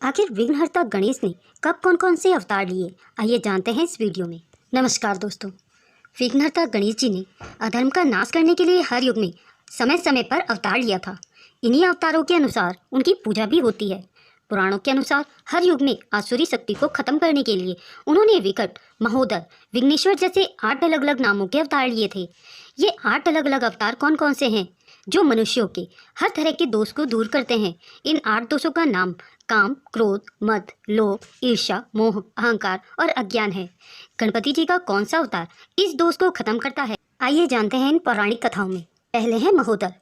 आखिर विघ्नहर्ता गणेश ने कब कौन कौन से अवतार लिए, आइए जानते हैं इस वीडियो में। नमस्कार दोस्तों, विघ्नहर्ता गणेश जी ने अधर्म का नाश करने के लिए हर युग में समय समय पर अवतार लिया था। इन्हीं अवतारों के अनुसार उनकी पूजा भी होती है। पुराणों के अनुसार हर युग में आसुरी शक्ति को खत्म करने के लिए उन्होंने विकट, महोदर, विघ्नेश्वर जैसे 8 अलग अलग नामों के अवतार लिए थे। ये 8 अलग अलग अवतार कौन कौन से हैं जो मनुष्यों के हर तरह के दोष को दूर करते हैं? इन 8 दोषों का नाम काम, क्रोध, मद, लोभ, ईर्ष्या, मोह, अहंकार और अज्ञान है। गणपति जी का कौन सा अवतार इस दोष को खत्म करता है, आइए जानते हैं इन पौराणिक कथाओं में। पहले है महोदर।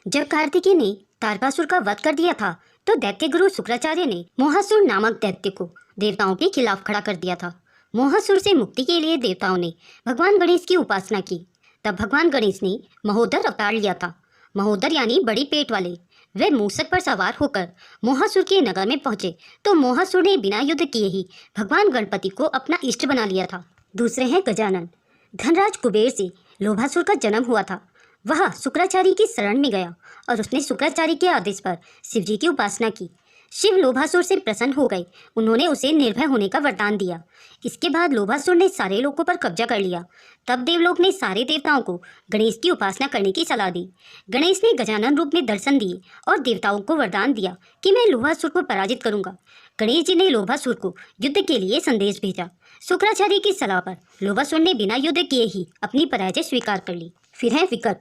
जब कार्तिकेय ने तारकासुर का वध कर दिया था तो दैत्य गुरु शुक्राचार्य ने मोहासुर नामक दैत्य को देवताओं के खिलाफ खड़ा कर दिया था। मोहासुर से मुक्ति के लिए देवताओं ने भगवान गणेश की उपासना की। तब भगवान गणेश ने महोदर अवतार लिया था। महोदर यानी बड़ी पेट वाले। वे मूसक पर सवार होकर मोहासुर के नगर में पहुंचे तो मोहासुर ने बिना युद्ध किए ही भगवान गणपति को अपना इष्ट बना लिया था। दूसरे हैं गजानन। धनराज कुबेर से लोभासुर का जन्म हुआ था। वह शुक्राचार्य की शरण में गया और उसने शुक्राचार्य के आदेश पर शिव जी की उपासना की। शिव लोभासुर से प्रसन्न हो गए। उन्होंने उसे निर्भय होने का वरदान दिया। इसके बाद लोभासुर ने सारे लोकों पर कब्जा कर लिया। तब देवलोक ने सारे देवताओं को गणेश की उपासना करने की सलाह दी। गणेश ने गजानन रूप में दर्शन दिए और देवताओं को वरदान दिया कि मैं लोभासुर को पराजित करूंगा। गणेश जी ने लोभासुर को युद्ध के लिए संदेश भेजा। शुक्राचार्य की सलाह पर लोभासुर ने बिना युद्ध किए ही अपनी पराजय स्वीकार कर ली। फिर है विकट।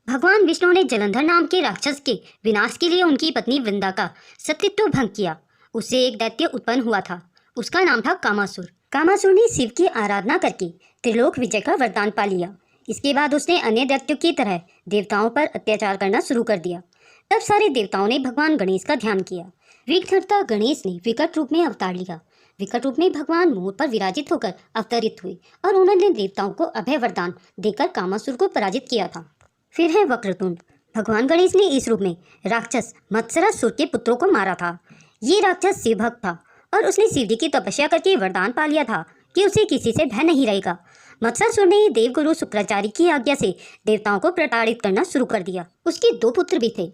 भगवान विष्णु ने जलंधर नाम के राक्षस के विनाश के लिए उनकी पत्नी वृंदा का सतीत्व भंग किया। उससे एक दैत्य उत्पन्न हुआ था। उसका नाम था कामासुर। कामासुर ने शिव की आराधना करके त्रिलोक विजय का वरदान पा लिया। इसके बाद उसने अन्य दैत्यों की तरह देवताओं पर अत्याचार करना शुरू कर दिया। तब सारे देवताओं ने भगवान गणेश का ध्यान किया। विघ्नहर्ता गणेश ने विकट रूप में अवतार लिया। विकट रूप में भगवान मोर पर विराजित होकर अवतरित हुए और उन्होंने देवताओं को अभय वरदान देकर कामासुर को पराजित किया था। फिर है वक्रतुंड। भगवान गणेश ने इस रूप में राक्षस मत्सरासुर के पुत्रों को मारा था। ये राक्षस शिव भक्त था और उसने शिव जी की तपस्या करके वरदान पा लिया था कि उसे किसी से भय नहीं रहेगा। मत्सरासुर ने देवगुरु शुक्राचार्य की आज्ञा से देवताओं को प्रताड़ित करना शुरू कर दिया। उसके 2 पुत्र भी थे,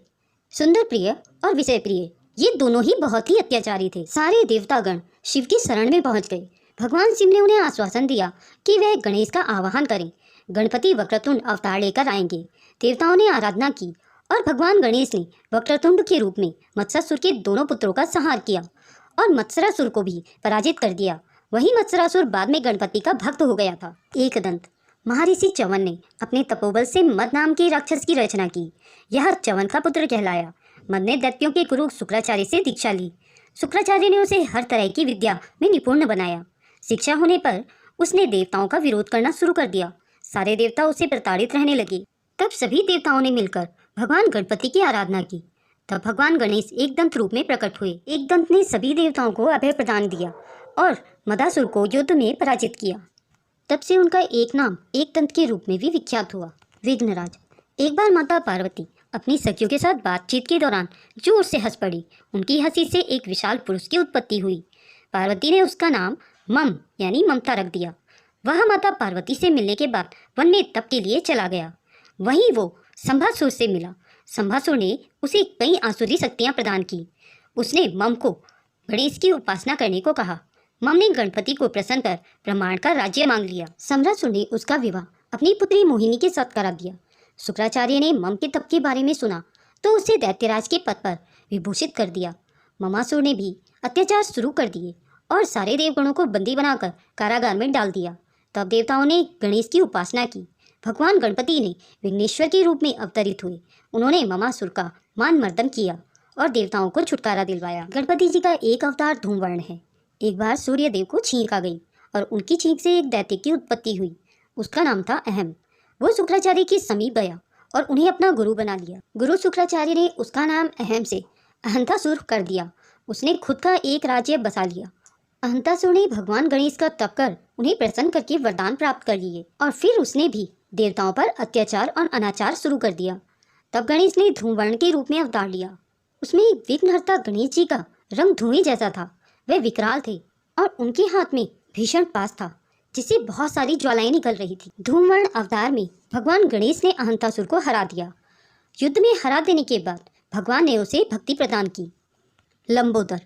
सुंदर प्रिय और विषय प्रिय। ये दोनों ही बहुत ही अत्याचारी थे। सारे देवतागण शिव की शरण में पहुंच गए। भगवान शिव ने उन्हें आश्वासन दिया कि वह गणेश का आवाहन करें। गणपति वक्रतुंड अवतार लेकर आएंगे। देवताओं ने आराधना की और भगवान गणेश ने वक्रतुंड के रूप में मत्सरासुर के दोनों पुत्रों का संहार किया और मत्सरासुर को भी पराजित कर दिया। वही मत्सरासुर बाद में गणपति का भक्त हो गया था। एकदंत। महर्षि च्यवन ने अपने तपोबल से मद नाम के राक्षस की रचना की। यह च्यवन का पुत्र कहलाया। मद ने दैत्यों के गुरु शुक्राचार्य से दीक्षा ली। शुक्राचार्य ने उसे हर तरह की विद्या में निपुण बनाया। शिक्षा होने पर उसने देवताओं का विरोध करना शुरू कर दिया। सारे देवता उसे प्रताड़ित रहने लगे। तब सभी देवताओं ने मिलकर भगवान गणपति की आराधना की। तब भगवान गणेश एकदंत रूप में प्रकट हुए। एकदंत ने सभी देवताओं को अभय प्रदान दिया और मदासुर को युद्ध में पराजित किया। तब से उनका एक नाम एकदंत के रूप में भी विख्यात हुआ। विघ्नराज। एक बार माता पार्वती अपनी सखियों के साथ बातचीत के दौरान जोर से हंस पड़ी। उनकी हंसी से एक विशाल पुरुष की उत्पत्ति हुई। पार्वती ने उसका नाम मम यानी ममता रख दिया। वह माता पार्वती से मिलने के बाद वन में तप के लिए चला गया। वहीं वो संभासुर से मिला। संभासुर ने उसे कई आसुरी शक्तियां प्रदान की। उसने मम को गणेश की उपासना करने को कहा। मम ने गणपति को प्रसन्न कर ब्रह्मांड का राज्य मांग लिया। सम्रासुर ने उसका विवाह अपनी पुत्री मोहिनी के साथ करा दिया। शुक्राचार्य ने मम के तप के बारे में सुना तो उसे दैत्यराज के पद पर विभूषित कर दिया। ममासुर ने भी अत्याचार शुरू कर दिए और सारे देवगणों को बंदी बनाकर कारागार में डाल दिया। तब देवताओं ने गणेश की उपासना की। भगवान गणपति ने विघ्नेश्वर के रूप में अवतरित हुए। उन्होंने ममासुर का मान मर्दन किया और देवताओं को छुटकारा दिलवाया। गणपति जी का एक अवतार धूम्रवर्ण है। एक बार सूर्य देव को छींक आ गई और उनकी छींक से एक दैत्य की उत्पत्ति हुई। उसका नाम था अहम। वो शुक्राचार्य के समीप गया और उन्हें अपना गुरु बना लिया। गुरु शुक्राचार्य ने उसका नाम अहम से अहंतासुर कर दिया। उसने खुद का एक राज्य बसा लिया। अहंतासुर ने भगवान गणेश का तप कर उन्हें प्रसन्न करके वरदान प्राप्त कर लिए और फिर उसने भी देवताओं पर अत्याचार और अनाचार शुरू कर दिया। तब गणेश ने धूम्रवर्ण के रूप में अवतार लिया। उसमें विघ्नहर्ता गणेश जी का रंग धुएं जैसा था। वे विकराल थे और उनके हाथ में भीषण पास था जिससे बहुत सारी ज्वालाएं निकल रही थी। धूम्रवर्ण अवतार में भगवान गणेश ने अहंतासुर को हरा दिया। युद्ध में हरा देने के बाद भगवान ने उसे भक्ति प्रदान की। लंबोदर।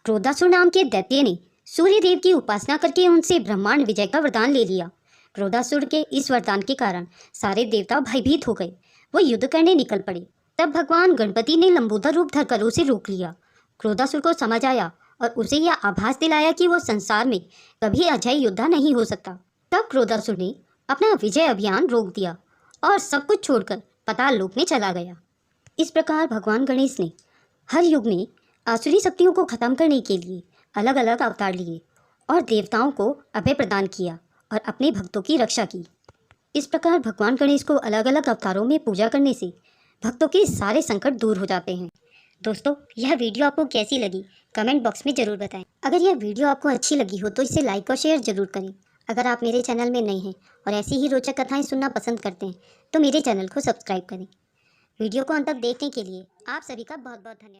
क्रोधासुर नाम के दैत्य ने सूर्य देव की उपासना करके उनसे ब्रह्मांड विजय का वरदान ले लिया। क्रोधासुर के इस वरदान के कारण सारे देवता भयभीत हो गए। वो युद्ध करने निकल पड़े। तब भगवान गणपति ने लंबोदर रूप धरकर उसे रोक लिया। क्रोधासुर को समझ आया और उसे यह आभास दिलाया कि वो संसार में कभी अजय योद्धा नहीं हो सकता। तब क्रोधासुर ने अपना विजय अभियान रोक दिया और सब कुछ छोड़कर पाताल लोक में चला गया। इस प्रकार भगवान गणेश ने हर युग में आसुरी शक्तियों को खत्म करने के लिए अलग अलग अवतार लिए और देवताओं को अभय प्रदान किया और अपने भक्तों की रक्षा की। इस प्रकार भगवान गणेश को अलग अलग अवतारों में पूजा करने से भक्तों के सारे संकट दूर हो जाते हैं। दोस्तों, यह वीडियो आपको कैसी लगी कमेंट बॉक्स में ज़रूर बताएं। अगर यह वीडियो आपको अच्छी लगी हो तो इसे लाइक और शेयर ज़रूर करें। अगर आप मेरे चैनल में नए हैं और ऐसी ही रोचक कथाएं सुनना पसंद करते हैं तो मेरे चैनल को सब्सक्राइब करें। वीडियो को अंत तक देखने के लिए आप सभी का बहुत बहुत धन्यवाद।